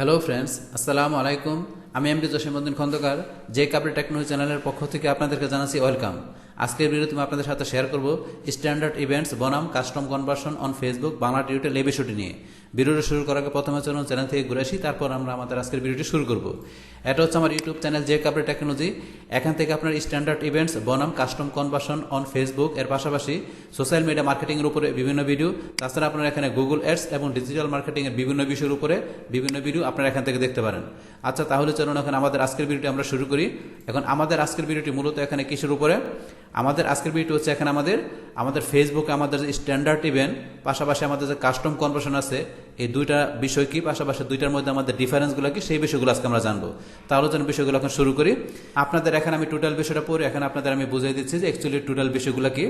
Hello friends, আসসালামু আলাইকুম। আমি এমডি জসিমউদ্দিন খন্দকার, যে কাপড় টেকনোলজি চ্যানেলের পক্ষ থেকে আপনাদেরকে জানাচ্ছি ওয়েলকাম। আজকের ভিডিওতে আমি আপনাদের সাথে শেয়ার করব স্ট্যান্ডার্ড ইভেন্টস বনাম custom conversion on Facebook Bangla tutorial এই বিষয়টি নিয়ে। ভিডিওটি শুরু করার আগে প্রথমে চলুন চ্যানেল থেকে ঘুরে আসি, তারপর আমরা আমাদের আজকের ভিডিওটি শুরু করব। এটা হচ্ছে আমার ইউটিউব চ্যানেল যে কাপড় টেকনোলজি। এখান থেকে আপনার স্ট্যান্ডার্ড ইভেন্টস বনাম কাস্টম কনভার্সন অন ফেসবুক এর পাশাপাশি সোশ্যাল মিডিয়া মার্কেটিংয়ের উপরে বিভিন্ন ভিডিও, তাছাড়া আপনারা এখানে গুগল অ্যাডস এবং ডিজিটাল মার্কেটিংয়ের বিভিন্ন বিষয়ের উপরে বিভিন্ন ভিডিও আপনারা এখান থেকে দেখতে পারেন। আচ্ছা, তাহলে চলুন এখন আমাদের আজকের ভিডিওটি আমরা শুরু করি। এখন আমাদের আজকের ভিডিওটি মূলত এখানে কিসের উপরে? আমাদের আজকের ভিডিওটি হচ্ছে এখানে আমাদের ফেসবুকে আমাদের যে স্ট্যান্ডার্ড ইভেন্ট, পাশাপাশি আমাদের যে কাস্টম কনভার্সন আছে, এই দুইটা বিষয় কি, পাশাপাশি দুইটার মধ্যে আমাদের ডিফারেন্সগুলো কি, সেই বিষয়গুলো আজকে আমরা জানবো। তাহলে যেন বিষয়গুলো এখন শুরু করি। আপনাদের এখানে আমি টোটাল বিষয়টা পড়ি, এখানে আপনাদের আমি বুঝিয়ে দিচ্ছি যে অ্যাকচুয়ালি টোটাল বিষয়গুলো কি।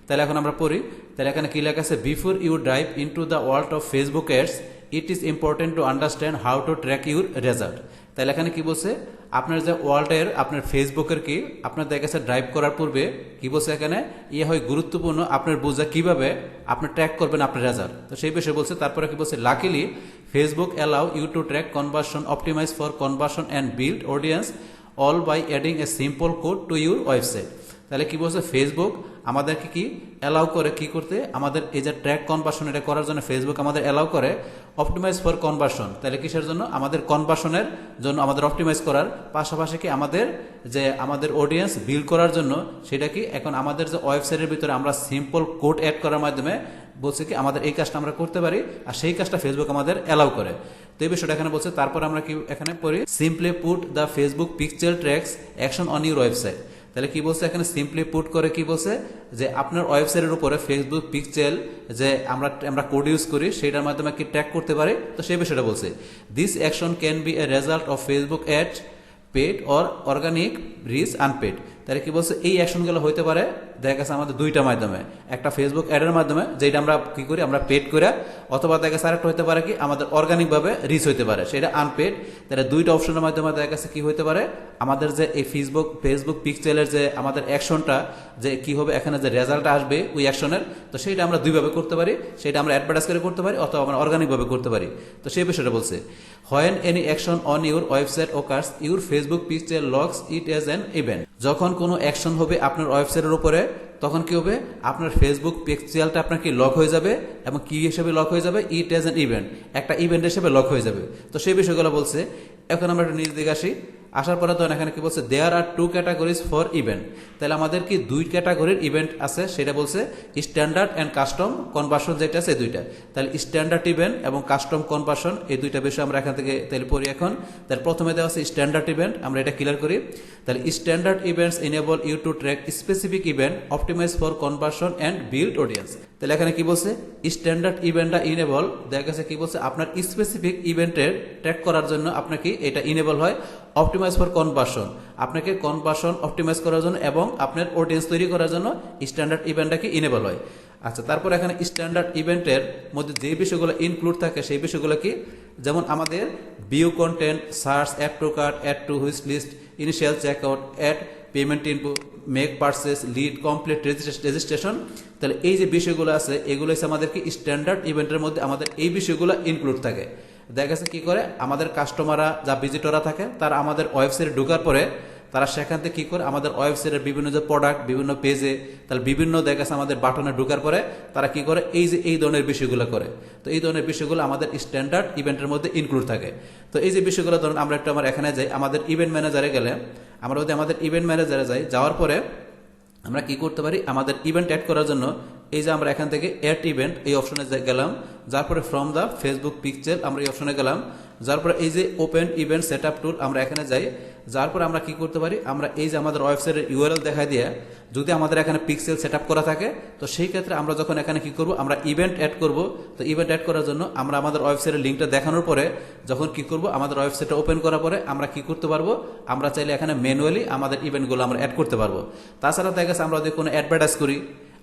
তাহলে এখন আমরা পড়ি। তাহলে এখানে কি লেখা আছে? Before you dive into the world of Facebook ads, it is important to understand how to track your result. তাহলে এখানে কি বলছে? আপনার যে ওয়ার্ল্ডের আপনার ফেসবুকের কি আপনার দেখা গেছে ড্রাইভ করার পূর্বে কি বলছে এখানে, হয় গুরুত্বপূর্ণ আপনার বোঝা কিভাবে আপনি ট্র্যাক করবেন আপনার রেজাল্ট। তো সেই বিষয়ে বলছে। তারপরে কি বলছে? Luckily Facebook allow you to track conversion, optimise for conversion and build audience all by adding a simple code to your website. তাহলে কি বলছে? ফেসবুক আমাদেরকে কি অ্যালাউ করে কি করতে, আমাদের এই যে ট্র্যাক কনভার্সন এটা করার জন্য ফেসবুক আমাদের অ্যালাউ করে অপটিমাইজ ফর কনভার্সন। তাহলে কিসের জন্য? আমাদের কনভার্সনের জন্য আমাদের অপটিমাইজ করার পাশাপাশি কি আমাদের অডিয়েন্স বিল্ড করার জন্য, সেটা কি এখন আমাদের যে ওয়েবসাইটের ভিতরে আমরা সিম্পল কোড অ্যাড করার মাধ্যমে বলছে কি আমাদের এই কাজটা আমরা করতে পারি, আর সেই কাজটা ফেসবুক আমাদের অ্যালাউ করে। তো এই বিষয়টা এখানে বলছে। তারপর আমরা কি এখানে পড়ি? Simply put the Facebook picture tracts action on your website. তাহলে কি বলছে এখানে? সিম্পলি পুট করে কি বলছে যে আপনার ওয়েবসাইটের উপরে ফেসবুক পিকচার যে আমরা কোড ইউজ করি সেটার মাধ্যমে কি ট্র্যাক করতে পারি। তো সেই বিষয়টা বলছে। This action can be a result of Facebook ad, paid or organic reach unpaid. তাহলে কি বলছে? এই অ্যাকশনগুলো হইতে পারে দেখা গেছে আমাদের দুইটা মাধ্যমে, একটা ফেসবুক অ্যাডের মাধ্যমে যেটা আমরা কি করি আমরা পেড করে, অথবা দেখা গেছে আরেকটা হইতে পারে কি আমাদের অর্গানিকভাবে রিচ হইতে পারে, সেটা আনপেড। তাহলে দুইটা অপশনের মাধ্যমে দেখা গেছে কি হইতে পারে আমাদের যে এই ফেসবুক পিক্সেলের যে আমাদের অ্যাকশনটা যে কি হবে, এখানে যে রেজাল্টটা আসবে ওই অ্যাকশনের, তো সেইটা আমরা দুইভাবে করতে পারি। সেটা আমরা অ্যাডভার্টাইজ করে করতে পারি অথবা আমরা অর্গানিকভাবে করতে পারি। তো সেই বিষয়টা বলছে। When any action on your website occurs, your Facebook picture logs it as an event. যখন কোনো অ্যাকশন হবে আপনার ওয়েবসাইটের উপরে, তখন কি হবে? আপনার ফেসবুক পিক্সেলটা আপনার কি লক হয়ে যাবে, এবং কি হিসেবে লক হয়ে যাবে? ইট এজ অ্যান ইভেন্ট, একটা ইভেন্ট হিসেবে লক হয়ে যাবে। তো সেই বিষয়গুলো বলছে। এখন আমরা একটু নিজ দিকে আসি। আসার পরে তখন এখানে কি বলছে? দেয়ার আর টু ক্যাটাগরিজ ফর ইভেন্ট। তাহলে আমাদের কি দুই ক্যাটাগরির ইভেন্ট আছে, সেটা বলছে স্ট্যান্ডার্ড অ্যান্ড কাস্টম কনভার্সন যেটা আছে এই দুইটা। তাহলে স্ট্যান্ডার্ড ইভেন্ট এবং কাস্টম কনভার্সন এই দুইটা বিষয় আমরা এখান থেকে তাহলে পড়ি এখন। তাহলে প্রথমে দেওয়া আছে স্ট্যান্ডার্ড ইভেন্ট, আমরা এটা ক্লিয়ার করি। তাহলে standard events enable you to track specific event, optimise for conversion and build audience. তাহলে এখানে কি বলছে? স্ট্যান্ডার্ড ইভেন্টটা ইনেবল দেখা গেছে কি বলছে আপনার স্পেসিফিক ইভেন্টের ট্র্যাক করার জন্য আপনাকে এটা ইনেবল হয়। অপটিমাইজ ফর কনভার্সন, আপনাকে কনভার্সন অপটিমাইজ করার জন্য এবং আপনার অডিয়েন্স তৈরি করার জন্য স্ট্যান্ডার্ড ইভেন্টটা কি ইনেবল হয়। আচ্ছা, তারপর এখানে স্ট্যান্ডার্ড ইভেন্টের মধ্যে যে বিষয়গুলো ইনক্লুড থাকে সেই বিষয়গুলো কি, যেমন আমাদের view content, search, add to cart, add to wishlist, initial checkout, add payment info, make purchase, lead, complete registration. তাহলে এই যে বিষয়গুলো আছে এগুলো হচ্ছে আমাদের কি স্ট্যান্ডার্ড ইভেন্টের মধ্যে আমাদের এই বিষয়গুলো ইনক্লুড থাকে। দেখা গেছে কি করে আমাদের কাস্টমাররা যা ভিজিটররা থাকে তারা আমাদের ওয়েবসাইটে ঢোকার পরে তারা সেখান থেকে কি করে আমাদের ওয়েবসাইটের বিভিন্ন যে প্রোডাক্ট বিভিন্ন পেজে, তাহলে বিভিন্ন দেখা গেছে আমাদের বাটনে ঢোকার পরে তারা কি করে এই ধরনের বিষয়গুলো করে। তো এই ধরনের বিষয়গুলো আমাদের স্ট্যান্ডার্ড ইভেন্টের মধ্যে ইনক্লুড থাকে। তো এই যে বিষয়গুলো ধরুন আমরা একটু আমার এখানে যাই, আমাদের ইভেন্ট ম্যানেজারে গেলে, আমরা যদি আমাদের ইভেন্ট ম্যানেজারে যাই, যাওয়ার পরে আমরা কি করতে পারি আমাদের ইভেন্ট অ্যাড করার জন্য এই যে আমরা এখান থেকে অ্যাড ইভেন্ট এই অপশনে গেলাম, যার পরে ফ্রম দ্য ফেসবুক পিকচার আমরা এই অপশনে গেলাম, যার পরে এই যে ওপেন ইভেন্ট সেটআপ টুল আমরা এখানে যাই, যার পরে আমরা কি করতে পারি আমরা এই যে আমাদের ওয়েবসাইটের ইউআরএল দেখায় দিয়ে যদি আমাদের এখানে পিক্সেল সেটআপ করা থাকে, তো সেই ক্ষেত্রে আমরা যখন এখানে কি করব আমরা ইভেন্ট অ্যাড করব। তো ইভেন্ট অ্যাড করার জন্য আমরা আমাদের ওয়েবসাইটের লিঙ্কটা দেখানোর পরে যখন কি করব আমাদের ওয়েবসাইটটা ওপেন করার পরে আমরা কি করতে পারবো, আমরা চাইলে এখানে ম্যানুয়ালি আমাদের ইভেন্টগুলো আমরা অ্যাড করতে পারবো। তাছাড়া দেখা গেছে আমরা যদি কোনো অ্যাডভার্টাইজ করি,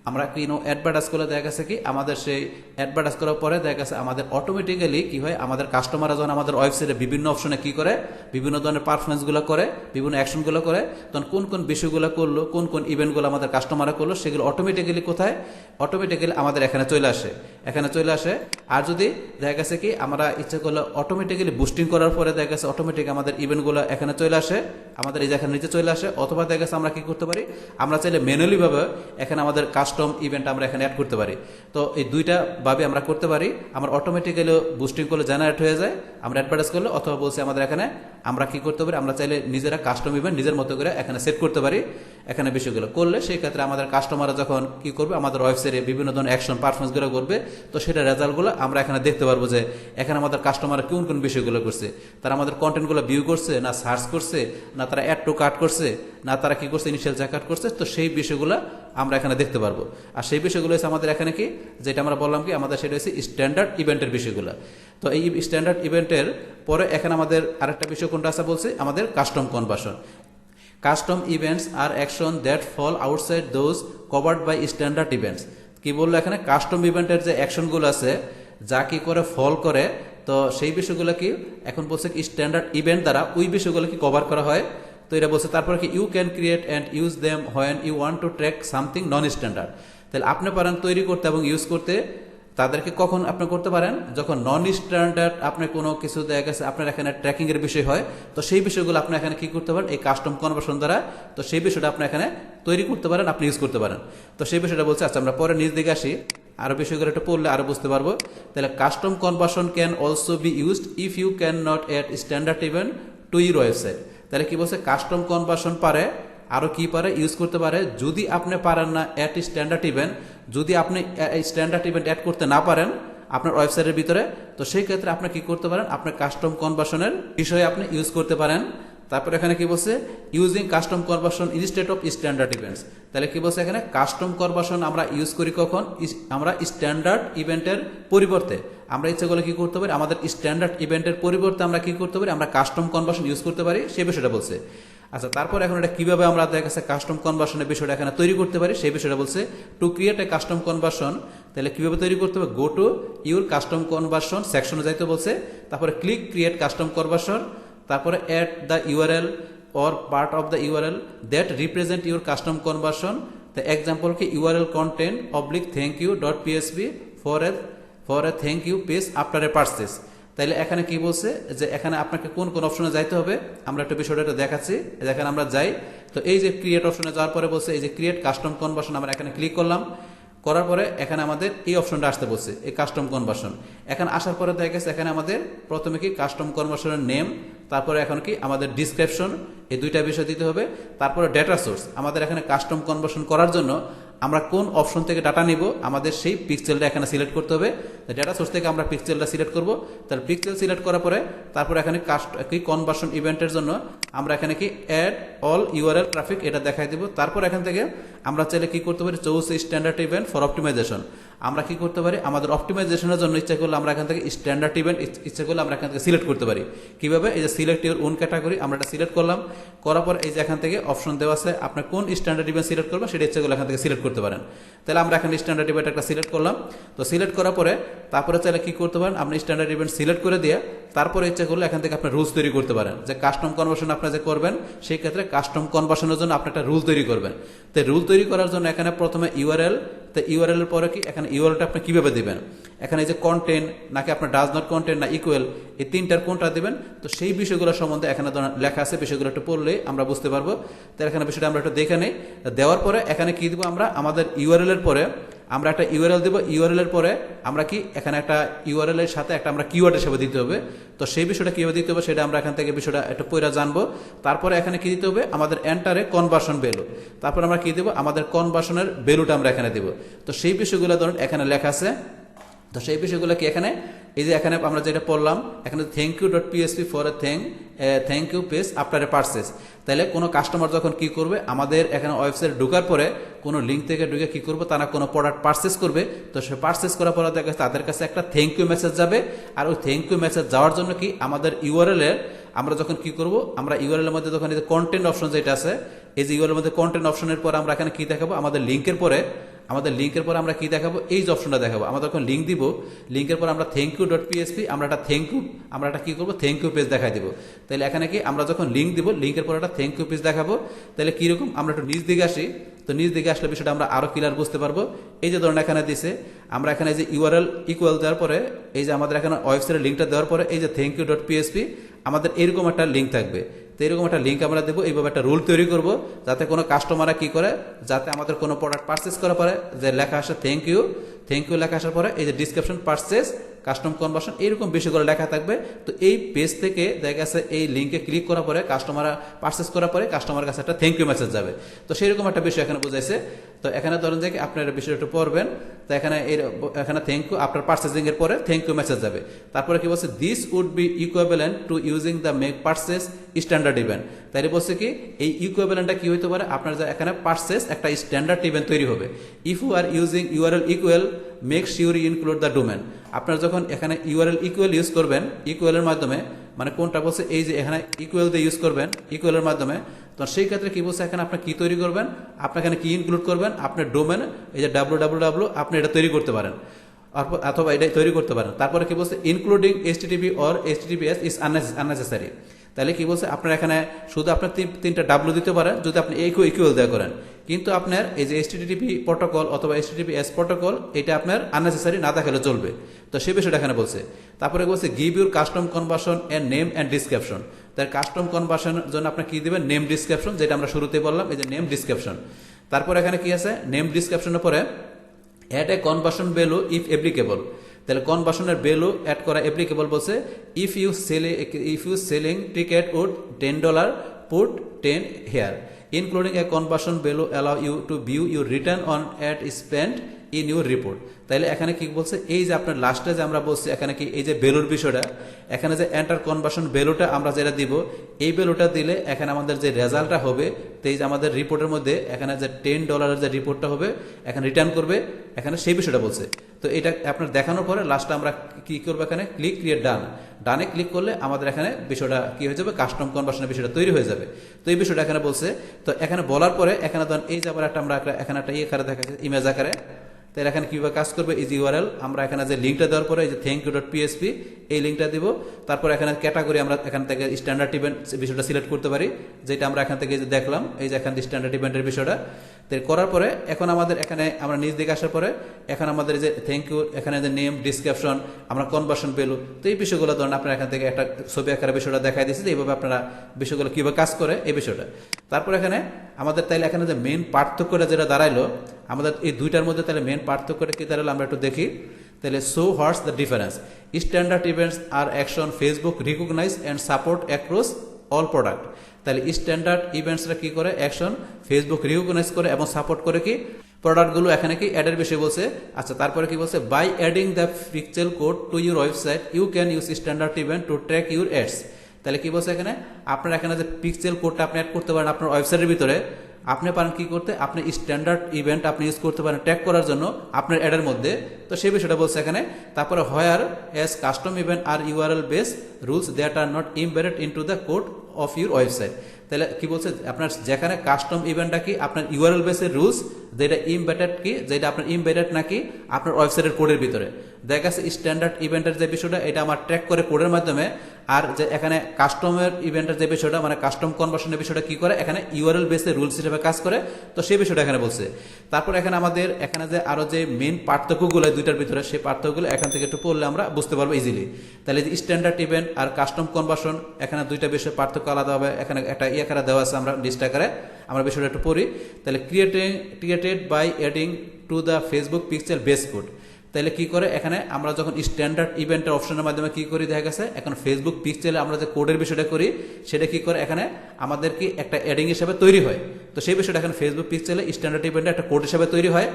আমরা কোনো অ্যাডভার্টাইজ করলে দেখা গেছে কি আমাদের সেই অ্যাডভার্টাইজ করার পরে দেখা গেছে আমাদের অটোমেটিক্যালি কি হয়, আমাদের কাস্টমাররা যখন আমাদের ওয়েবসাইটে বিভিন্ন অপশনে কি করে, বিভিন্ন ধরনের পারফরমেন্সগুলো করে, বিভিন্ন অ্যাকশনগুলো করে, তখন কোন কোন বিষয়গুলো করলো, কোন কোন ইভেন্টগুলো আমাদের কাস্টমাররা করলো, সেগুলো অটোমেটিক্যালি কোথায়, অটোমেটিক্যালি আমাদের এখানে চলে আসে, এখানে চলে আসে। আর যদি দেখা গেছে কি আমরা ইচ্ছা করলে অটোমেটিক্যালি বুস্টিং করার পরে দেখা গেছে অটোমেটিক আমাদের ইভেন্টগুলো এখানে চলে আসে, আমাদের এই যে এখানে নিচে চলে আসে। অথবা দেখা গেছে আমরা কি করতে পারি, আমরা চাইলে ম্যানুয়ালি ভাবে এখানে আমাদের কাস্টম ইভেন্ট আমরা এখানে অ্যাড করতে পারি। তো এই দুইটা ভাবে আমরা করতে পারি। আমরা অটোমেটিক্যালি বুস্টিং করলে জেনারেট হয়ে যায়, আমরা অ্যাডভার্টাইজ করলে, অথবা বলছি আমাদের এখানে আমরা কি করতে পারি, আমরা চাইলে নিজেরা কাস্টম ইভেন্ট নিজের মতো করে এখানে সেট করতে পারি। এখানে বিষয়গুলো করলে সেই ক্ষেত্রে আমাদের কাস্টমাররা যখন কি করবে, আমাদের ওয়েবসাইটে বিভিন্ন ধরনের অ্যাকশন পারফরমেন্সগুলো করবে, তো সেটা রেজাল্টগুলো আমরা এখানে দেখতে পারবো যে এখানে আমাদের কাস্টমাররা কোন কোন বিষয়গুলো করছে, তারা আমাদের কন্টেন্টগুলো ভিউ করছে না সার্চ করছে, না তারা অ্যাড টু কার্ট করছে, না তারা কি করছে ইনিশিয়াল চেকআউট করছে। তো সেই বিষয়গুলো আমরা এখানে দেখতে পারবো। আর সেই বিষয়গুলো হচ্ছে আমাদের এখানে কি, যেটা আমরা বললাম কি আমাদের সেটা হচ্ছে স্ট্যান্ডার্ড ইভেন্টের বিষয়গুলো। তো এই স্ট্যান্ডার্ড ইভেন্টের পরে এখানে আমাদের আরেকটা বিষয় কোনটা আছে বলছে, আমাদের কাস্টম কনভার্সন। কাস্টম ইভেন্টস আর action that fall outside those covered by standard events. কি বললো এখানে, কাস্টম ইভেন্টের যে অ্যাকশনগুলো আছে যা কি করে ফল করে, তো সেই বিষয়গুলো কি এখন বলছে কি স্ট্যান্ডার্ড ইভেন্ট দ্বারা ওই বিষয়গুলো কি কভার করা হয়। তো এটা বলছে তারপরে কি you can create and use them when you want to track something non standard. তাহলে আপনি পারেন তৈরি করতে এবং ইউজ করতে তাদেরকে কখন আপনি করতে পারেন, যখন নন স্ট্যান্ডার্ড আপনি কোনো কিছু দেখা গেছে আপনার এখানে ট্র্যাকিং এর বিষয় হয়, তো সেই বিষয়গুলো আপনি এখানে কি করতে পারেন এই কাস্টম কনভার্সন দ্বারা, তো সেই বিষয়টা আপনি এখানে তৈরি করতে পারেন, আপনি ইউজ করতে পারেন। তো সেই বিষয়টা বলছে। আচ্ছা আমরা পরে নিজ দিকে আসি, আরো বিষয়গুলো একটু পড়লে আরো বুঝতে পারবো। তাহলে custom conversion can also be used if you can not add standard event to your website. তাহলে কি বলছে, কাস্টম কনভার্সন পারে আরো কি পারে, ইউজ করতে পারে যদি আপনি পারেন না অ্যাড স্ট্যান্ডার্ড ইভেন্ট, যদি আপনি স্ট্যান্ডার্ড ইভেন্ট অ্যাড করতে না পারেন আপনার ওয়েবসাইটের ভিতরে, তো সেই ক্ষেত্রে আপনি কি করতে পারেন, আপনার কাস্টম কনভার্সনের বিষয়ে আপনি ইউজ করতে পারেন। তারপর এখানে কি বলছে, using custom conversion instead of standard events. তাহলে কি বলছে এখানে, কাস্টম কনভার্সন আমরা ইউজ করি কখন, আমরা স্ট্যান্ডার্ড ইভেন্টের পরিবর্তে আমরা ইচ্ছা করলে কি করতে পারি, আমাদের স্ট্যান্ডার্ড ইভেন্টের পরিবর্তে আমরা কি করতে পারি, আমরা কাস্টম কনভার্সন ইউজ করতে পারি, সেই বিষয়টা বলছে। আচ্ছা তারপর এখন এটা কিভাবে আমরা দেখা গেছে কাস্টম কনভার্সনের বিষয়টা এখানে তৈরি করতে পারি সেই বিষয়টা বলছে। To create a custom conversion, তাহলে কিভাবে তৈরি করতে হবে, go to your custom conversion সেকশনে যাইতে বলছে, তারপরে ক্লিক ক্রিয়েট কাস্টম কনভার্সন, তারপরে add the URL or part of the URL that represent your custom conversion. The example ki URL content oblique thank you dot .php for a thank you page after a purchase. তাইলে এখানে কি বলছে যে এখানে আপনাকে কোন কোন অপশনে যাইতে হবে, আমরা একটা বিষয়টা দেখাচ্ছি। এখানে আমরা যাই, তো এই যে ক্রিয়েট অপশনে যাওয়ার পরে বলছে এই যে ক্রিয়েট কাস্টম কনভার্সন, আমরা এখানে ক্লিক করলাম, করার পরে এখানে আমাদের এই অপশনটা আসতে বলছে, এই কাস্টম কনভার্সন। এখানে আসার পরে দেখা গেছে এখানে আমাদের প্রথমে কি কাস্টম কনভার্সনের নেম, তারপরে এখন কি আমাদের ডিসক্রিপশন, এই দুইটা বিষয় দিতে হবে। তারপরে ডেটা সোর্স, আমাদের এখানে কাস্টম কনভার্সন করার জন্য আমরা কোন অপশন থেকে ডাটা নিব, আমাদের সেই পিক্সেলটা এখানে সিলেক্ট করতে হবে। ডেটা সোর্স থেকে আমরা পিক্সেলটা সিলেক্ট করব। তাহলে পিক্সেল সিলেক্ট করার পরে তারপর এখানে কি কনভার্সন ইভেন্টের জন্য আমরা এখানে কি অ্যাড অল ইউআরএল ট্রাফিক এটা দেখাই দিব। তারপর এখান থেকে আমরা চাইলে কি করতে পারি, choose standard event for optimisation, আমরা কি করতে পারি আমাদের অপটিমাইজেশনের জন্য ইচ্ছা করলে আমরা এখান থেকে স্ট্যান্ডার্ড ইভেন্ট ইচ্ছা করলে আমরা এখান থেকে সিলেক্ট করতে পারি। কিভাবে, এই যে সিলেক্ট ইউর ওন ক্যাটাগরি, আমরা এটা সিলেক্ট করলাম, করার পর এই যে এখান থেকে অপশন দেওয়া আছে আপনি কোন স্ট্যান্ডার্ড ইভেন্ট সিলেক্ট করবেন সেটা ইচ্ছা করলে এখান থেকে সিলেক্ট করতে পারেন। তাহলে আমরা এখানে স্ট্যান্ডার্ড ইভেন্ট একটা সিলেক্ট করলাম। তো সিলেক্ট করার পরে তারপরে চাইলে কি করতে পারেন, আপনি স্ট্যান্ডার্ড ইভেন্ট সিলেক্ট করে দিয়ে তারপরে ইচ্ছা করলে এখান থেকে আপনি রুলস তৈরি করতে পারেন, যে কাস্টম কনভার্সন আপনি যে করবেন সেই ক্ষেত্রে কাস্টম কনভার্সনের জন্য আপনি একটা রুল তৈরি করবেন। তো রুল তৈরি করার জন্য এখানে প্রথমে ইউআরএল, তো ইউআরএল এর পরে কি এখানে ইউআরএলটা আপনি কিভাবে দিবেন, এখানে এই যে কন্টেন্ট নাকি আপনার ডাজ নট কন্টেন্ট না ইকুয়াল, এই তিনটার কোনটা দিবেন, তো সেই বিষয়গুলো সম্বন্ধে এখানে লেখা আছে, বিষয়গুলো একটু পড়লে আমরা বুঝতে পারবো। তো এখানে বিষয়টা আমরা একটু দেখে নেই। দেওয়ার পরে এখানে কি দিব, আমরা আমাদের ইউআরএল এর পরে আমরা একটা ইউআরএল দেব, ইউআরএল এর পরে আমরা কি এখানে একটা ইউআরএল এর সাথে একটা আমরা কিওয়ার্ড হিসেবে দিতে হবে। তো সেই বিষয়টা কিভাবে দিতে হবে সেটা আমরা এখান থেকে বিষয়টা একটু পয়রা জানবো। তারপরে এখানে কি দিতে হবে, আমাদের এন্টারে কনভার্সন ভ্যালু, তারপর আমরা কি দেব, আমাদের কনভার্সনের ভ্যালুটা আমরা এখানে দেব। তো সেই বিষয়গুলো ধরুন এখানে লেখা আছে। তো সেই বিষয়গুলো কি এখানে এই যে এখানে আমরা যেটা পড়লাম, এখানে thank you dot PSP for a thank you page after a purchase. তাহলে কোনো কাস্টমার যখন কি করবে, আমাদের এখানে ওয়েবসাইটে ঢোকার পরে কোনো লিঙ্ক থেকে ঢুকে কি করবে, তারা কোনো প্রোডাক্ট পারচেস করবে, তো সে পারচেস করার পরে দেখা তাদের কাছে একটা থ্যাংক ইউ মেসেজ যাবে। আর ওই থ্যাংক ইউ মেসেজ যাওয়ার জন্য কি আমাদের ইউআরএল এর আমরা যখন কি করব, আমরা ইউআরএল এর মধ্যে যখন এই যে কন্টেন্ট অপশন যেটা আছে, এই যে ইউআরএল এর মধ্যে কন্টেন্ট অপশনের পরে আমরা এখানে কি দেখাবো, আমাদের লিঙ্কের পরে আমাদের লিঙ্কের পর আমরা কি দেখাবো, এই যে অপশনটা দেখাবো। আমরা যখন লিঙ্ক দিব, লিঙ্কের পর আমরা থ্যাংক ইউ ডট পিএসপি আমরা একটা কি করবো, থ্যাংক ইউ পেজ দেখাই দিব। তাহলে এখানে কি আমরা যখন লিঙ্ক দিব, লিঙ্কের পর একটা থ্যাংক ইউ পেজ দেখাবো। তাহলে কিরকম, আমরা একটু নিচ দিকে আসি। তো নিচ দিকে আসলে বিষয়টা আমরা আরো ক্লিয়ার বুঝতে পারবো। এই যে ধরুন এখানে দিছে, আমরা এখানে যে ইউআরএল ইকুয়াল দেওয়ার পরে, এই যে আমাদের এখানে ওয়েবসাইটের লিঙ্কটা দেওয়ার পরে, এই যে থ্যাংক ইউ ডট পিএসপি আমাদের এরকম একটা লিঙ্ক থাকবে। তো এরকম একটা লিঙ্ক আমরা দেবো, এইভাবে একটা রুল তৈরি করব, যাতে কোনো কাস্টমাররা কি করে, যাতে আমাদের কোনো প্রোডাক্ট পারচেস করার পরে যে লেখা আসে থ্যাংক ইউ লেখা আসার পরে এই যে ডিসক্রিপশন পারচেস কাস্টম কনভার্সন এরকম বিষয়গুলো লেখা থাকবে। তো এই পেজ থেকে দেখা গেছে এই লিঙ্কে ক্লিক করার পরে কাস্টমাররা পারচেস করার পরে কাস্টমারের কাছে একটা থ্যাংক ইউ মেসেজ যাবে। তো সেরকম একটা বিষয় এখানে বুঝাইছে। তো এখানে ধরেন যে আপনার বিষয়টা একটু পড়বেন। তো এখানে থ্যাংক ইউ আপনার পারচেজিং এর পরে থ্যাংক ইউ মেসেজ যাবে। তারপরে কি বলছে, this would be equivalent to using the make purchase standard event. তাই বলছে কি এই ইকুইভ্যালেন্টটা কি হইতে পারে, আপনার যে এখানে পারচেস একটা স্ট্যান্ডার্ড ইভেন্ট তৈরি হবে। If you are using URL equal make sure you include the domain. আপনার যখন এখানে ইউআরএল ইকুয়াল ইউজ করবেন, ইকুয়ালের মাধ্যমে মানে কোনটা বলছে, এই যে এখানে ইকুয়াল দিয়ে ইউজ করবেন ইকুয়ালের মাধ্যমে, তো সেই ক্ষেত্রে কি বলছে, এখানে আপনি কি তৈরি করবেন, আপনি এখানে কি ইনক্লুড করবেন, আপনার ডোমেন এই যে www আপনি এটা তৈরি করতে পারেন অথবা এটা তৈরি করতে পারেন। তারপরে কি বলছে, including HTTP or HTTPS is unnecessary. তাহলে কি বলছে, আপনার এখানে শুধু আপনার তিনটা ডাব্লু দিতে পারেন যদি আপনি ইকুয়াল দেওয়া করেন, কিন্তু আপনার এই যে HTTP প্রোটোকল অথবা HTTPS প্রোটোকল এটা আপনার আননেসেসারি না দেখালে চলবে। তো সেই বিষয়টা এখানে বলছে। তারপরে বলছে give your custom conversion and name and description. তার কাস্টম কনভার্সনের জন্য আপনি কি দিবেন, নেম ডিসক্রিপশন, যেটা আমরা শুরুতে বললাম, এই যে নেম ডিসক্রিপশন। তারপর এখানে কি আছে, নেম ডিসক্রিপশনের পরে add a conversion value if applicable. তাহলে কনভার্সনের ভ্যালু অ্যাড করা অ্যাপ্লিকেবল বলছে, if you selling ticket would $10 put 10 here including a conversion value allow you to view your return on ad spend in your report. তাহলে এখানে কি বলছে, এই যে আপনার লাস্টে যে আমরা বলছি এখানে কি এই যে ভ্যালুর বিষয়টা, এখানে যে এন্টার কনভার্সন ভ্যালুটা আমরা যেটা দিব, এই ভ্যালুটা দিলে এখানে আমাদের যে রেজাল্টটা হবে, তো এই যে আমাদের রিপোর্টের মধ্যে এখানে যে $10 যে রিপোর্টটা হবে এখানে রিটার্ন করবে, এখানে সেই বিষয়টা বলছে। তো এটা আপনার দেখানোর পরে লাস্টে আমরা কি করবো, এখানে ক্লিক ক্রিয়েট ডানে ক্লিক করলে আমাদের এখানে বিষয়টা কি হয়ে যাবে, কাস্টম কনভার্সনের বিষয়টা তৈরি হয়ে যাবে। তো এই বিষয়টা এখানে বলছে। তো এখানে বলার পরে এখানে ধরেন এই যে আবার একটা আমরা এখানে একটা আকারে দেখা ইমেজ আকারে, তাহলে এখানে কিভাবে কাজ করবে, এই যে ইউআরএল আমরা এখানে যে লিঙ্কটা দেওয়ার পরে এই যে থ্যাংক ইউ ডট পিএসপি এই লিঙ্কটা দিব। তারপর এখানে ক্যাটাগরি আমরা এখান থেকে স্ট্যান্ডার্ড ইভেন্ট বিষয়টা সিলেক্ট করতে পারি, যেটা আমরা এখান থেকে যে দেখলাম, এই যে এখান থেকে স্ট্যান্ডার্ড ইভেন্টের বিষয়টা করার পরে এখন আমাদের এখানে আমরা নিচ দিকে আসার পরে এখন আমাদের যে থ্যাংক ইউ, এখানে যে নেম ডিসক্রিপশন, আমরা কনভার্সন ভ্যালু, তো এই বিষয়গুলো ধরুন আপনার এখান থেকে একটা ছবি আকারে বিষয়টা দেখাই দিয়েছে, এইভাবে আপনারা বিষয়গুলো কিভাবে কাজ করে এই বিষয়টা। তারপর এখানে আমাদের তাইলে এখানে যে মেন পার্থক্যটা যেটা দাঁড়াইলো আমাদের এই দুইটার মধ্যে, তাহলে মেন পার্থক্যটা কি দাঁড়ালো আমরা একটু দেখি। তাহলে so what's the difference, standard events আর action Facebook recognise and support across all product. তাহলে স্ট্যান্ডার্ড ইভেন্টসরা কি করে, অ্যাকশন ফেসবুক রিকগনাইজ করে এবং সাপোর্ট করে কি প্রোডাক্টগুলো, এখানে কি অ্যাডের বিষয় বলছে। আচ্ছা, তারপরে কি বলছে, by adding the pixel code to your website you can use standard event to track your ads. তাহলে কি বলছে এখানে, আপনার এখানে যে পিক্সেল কোডটা আপনি অ্যাড করতে পারেন আপনার ওয়েবসাইটের ভিতরে, আপনি পারেন কি করতে, আপনি স্ট্যান্ডার্ড ইভেন্ট আপনি ইউজ করতে পারেন ট্যাগ করার জন্য আপনার অ্যাডের মধ্যে। তো সেই বিষয়টা বলছে এখানে। তারপরে হোয়ার এস কাস্টম ইভেন্ট আর URL base rules that are not embedded into the code of your website. তাহলে কি বলছে, আপনার যেখানে কাস্টম ইভেন্টটা কি আপনার ইউআরএল বেসের রুলস, যেটা ইমবেডেড কি, যেটা আপনার ইমবেডেড নাকি আপনার ওয়েবসাইটের কোডের ভিতরে। দেখা গেছে স্ট্যান্ডার্ড ইভেন্টের যে বিষয়টা এটা আমার ট্র্যাক করে কোডের মাধ্যমে, আর যে এখানে কাস্টমের ইভেন্টের যে বিষয়টা মানে কাস্টম কনভার্সনের বিষয়টা কি করে, এখানে ইউআরএল বেসের রুলস হিসেবে কাজ করে। তো সেই বিষয়টা এখানে বলছে। তারপর এখানে আমাদের এখানে যে আরো যে মেন পার্থক্যগুলো দুইটার ভিতরে, সেই পার্থক্যগুলো এখান থেকে একটু পড়লে আমরা বুঝতে পারবো ইজিলি। তাহলে যে স্ট্যান্ডার্ড ইভেন্ট আর কাস্টম কনভার্সন, এখানে দুইটা বিষয়ের পার্থক্য আলাদা হবে। এখানে একটা আকারে দেওয়া আছে, আমরা লিস্ট আকারে আমরা বিষয়টা একটু পড়ি। তাহলে created by adding to the Facebook pixel base code. তাহলে কি করে, এখানে আমরা যখন স্ট্যান্ডার্ড ইভেন্টের অপশনের মাধ্যমে কি করি, দেখা গেছে এখন ফেসবুক পিক্সেলে আমরা যে কোডের বিষয়টা করি সেটা কি করে, এখানে আমাদের কি একটা অ্যাডিং হিসেবে তৈরি হয়। তো সেই বিষয়টা এখানে ফেসবুক পিক্সেলে স্ট্যান্ডার্ড ইভেন্টে একটা কোড হিসেবে তৈরি হয়।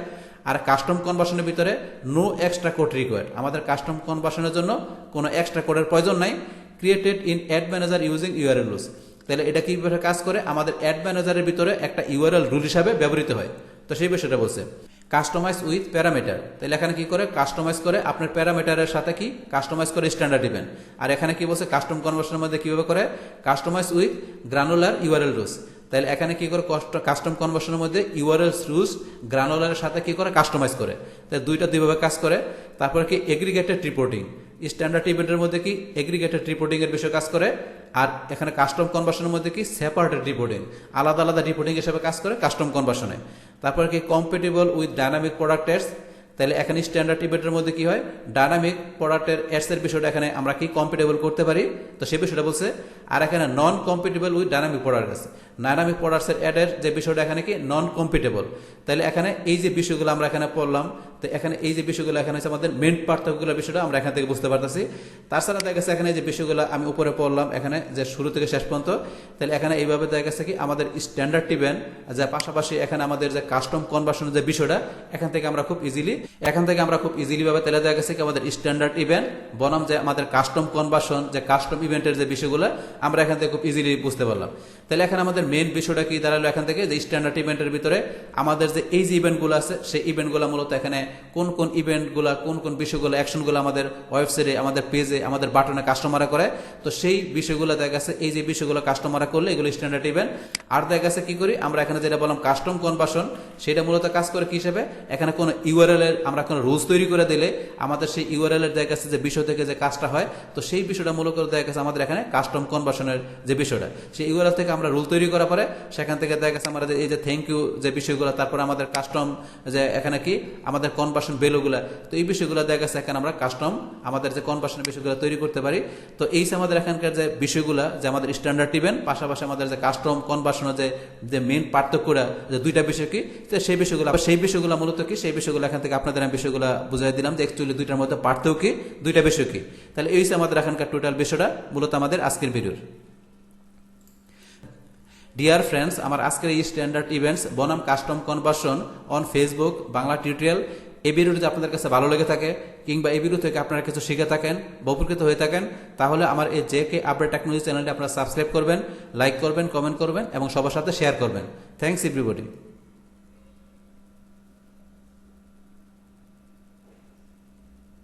আর কাস্টম কনভার্সনের ভিতরে নো এক্সট্রা কোড রিকোয়ার্ড, আমাদের কাস্টম কনভার্সনের জন্য কোনো এক্সট্রা কোডের প্রয়োজন নাই। Created in add manager using URL rules. তাহলে এটা কিভাবে কাজ করে, আমাদের অ্যাড ম্যানেজারের ভিতরে একটা ইউআরএল রুল হিসাবে ব্যবহৃত হয়। তো সেই বিষয়টা বলছে। কাস্টমাইজ উইথ প্যারামিটার, তাহলে এখানে কি করে, কাস্টমাইজ করে আপনার প্যারামিটারের সাথে কি কাস্টমাইজ করে স্ট্যান্ডার্ড ইভেন্ট। আর এখানে কি বলছে, কাস্টম কনভার্সনের মধ্যে কিভাবে করে, customise with granular URL rules. তাহলে এখানে কি করে কাস্টম কনভার্সনের মধ্যে ইউআরএল রুলস গ্রানুলারের সাথে কি করে কাস্টমাইজ করে, তাহলে দুইভাবে কাজ করে। তারপরে কি এগ্রিগেটেড রিপোর্টিং, স্ট্যান্ডার্ড ইভেন্টের মধ্যে কি এগ্রিগেটেড রিপোর্টিং এর বিষয় কাজ করে, আর এখানে কাস্টম কনভার্সনের মধ্যে কি সেপারেটেড রিপোর্টিং, আলাদা আলাদা রিপোর্টিং হিসেবে কাজ করে কাস্টম কনভার্সনে। তারপরে কি compatible with dynamic product ads, তাহলে এখানে স্ট্যান্ডার্ড ইভেন্টের মধ্যে কি হয় ডাইনামিক প্রোডাক্টের এডস এর বিষয়টা এখানে আমরা কি কম্পেটেবল করতে পারি, তো সেই বিষয়টা বলছে। আর এখানে নন কম্পেটেবল উইথ ডাইনামিক প্রোডাক্ট আছে, ডাইনামিক প্রোডাক্টসের অ্যাডের যে বিষয়টা এখানে কি নন কম্পেটেবল। তাহলে এখানে এই যে বিষয়গুলো আমরা এখানে পড়লাম, তো এখানে এই যে বিষয়গুলো এখানে হচ্ছে আমাদের মেন পার্থক্যগুলোর বিষয়টা আমরা এখান থেকে বুঝতে পারতেছি। তাছাড়া দেখা গেছে এখানে যে বিষয়গুলো আমি উপরে পড়লাম এখানে যে শুরু থেকে শেষ পর্যন্ত, তাহলে এখানে এইভাবে দেখা গেছে কি আমাদের স্ট্যান্ডার্ড ইভেন্ট যা পাশাপাশি এখানে আমাদের যে কাস্টম কনভার্সনের যে বিষয়টা এখান থেকে আমরা খুব ইজিলি ভাবে তাহলে দেখা গেছে কি আমাদের স্ট্যান্ডার্ড ইভেন্ট বনাম যে আমাদের কাস্টম কনভার্সন যে কাস্টম ইভেন্টের যে বিষয়গুলো আমরা এখান থেকে খুব ইজিলি বুঝতে পারলাম। তাহলে এখানে আমাদের মেন বিষয়টা কি দাঁড়ালো এখান থেকে যে স্ট্যান্ডার্ড ইভেন্টের ভিতরে আমাদের যে এই যে ইভেন্টগুলো আছে সেই ইভেন্টগুলো মূলত এখানে কোন কোন ইভেন্টগুলো কোন কোন বিষয়গুলো অ্যাকশনগুলো আমাদের ওয়েবসাইটে আমাদের পেজে আমাদের বাটনে কাস্টমাররা করে, তো সেই বিষয়গুলো দেখা গেছে এই যে বিষয়গুলো কাস্টমাররা করলে এগুলো স্ট্যান্ডার্ড ইভেন্ট। আর দেখা গেছে কি করি আমরা এখানে যেটা বললাম কাস্টম কনভার্সন, সেটা মূলত কাজ করে কি হিসেবে এখানে কোনো ইউআরএল এর আমরা কোনো রুলস তৈরি করে দিলে আমাদের সেই ইউআরএল এর দেখা গেছে যে বিষয় থেকে যে কাজটা হয়, তো সেই বিষয়টা মূলত দেখা গেছে আমাদের এখানে কাস্টম কনভার্সনের যে বিষয়টা সেই ইউআরএল থেকে আমরা রুল তৈরি করার পরে সেখান থেকে দেখা গেছে আমাদের এই যে থ্যাংক ইউ যে বিষয়গুলো, তারপর আমাদের কাস্টম যে এখানে কি আমাদের কনভার্সন ভ্যালুগুলা, তো এই বিষয়গুলো দেখা গেছে এখানে আমরা কাস্টম আমাদের যে কনভার্সনের বিষয়গুলো তৈরি করতে পারি। তো এই আমাদের এখানকার যে বিষয়গুলো যে আমাদের স্ট্যান্ডার্ড ইভেন্ট পাশাপাশি আমাদের যে কাস্টম কনভার্সনের যে মেন পার্থক্যটা যে দুইটা বিষয় কি, তো সেই বিষয়গুলো মূলত কি সেই বিষয়গুলো এখান থেকে আপনাদের আমি বিষয়গুলো বুঝাই দিলাম যে অ্যাকচুয়ালি দুইটার মধ্যে পার্থক্য কি, দুইটা বিষয় কি। তাহলে এই আমাদের এখানকার টোটাল বিষয়টা মূলত আমাদের আজকের ভিডিওর। ডিয়ার ফ্রেন্ডস, আমার আজকের এই স্ট্যান্ডার্ড ইভেন্টস বনাম custom conversion on Facebook Bangla tutorial এই ভিডিওটি যদি আপনাদের কাছে ভালো লেগে থাকে কিংবা এই ভিডিও থেকে আপনারা কিছু শিখে থাকেন বা উপকৃত হয়ে থাকেন, তাহলে আমার এই জেকে আপডেট টেকনোলজি চ্যানেলটি আপনারা সাবস্ক্রাইব করবেন, লাইক করবেন, কমেন্ট করবেন এবং সবার সাথে শেয়ার করবেন। Thanks everybody.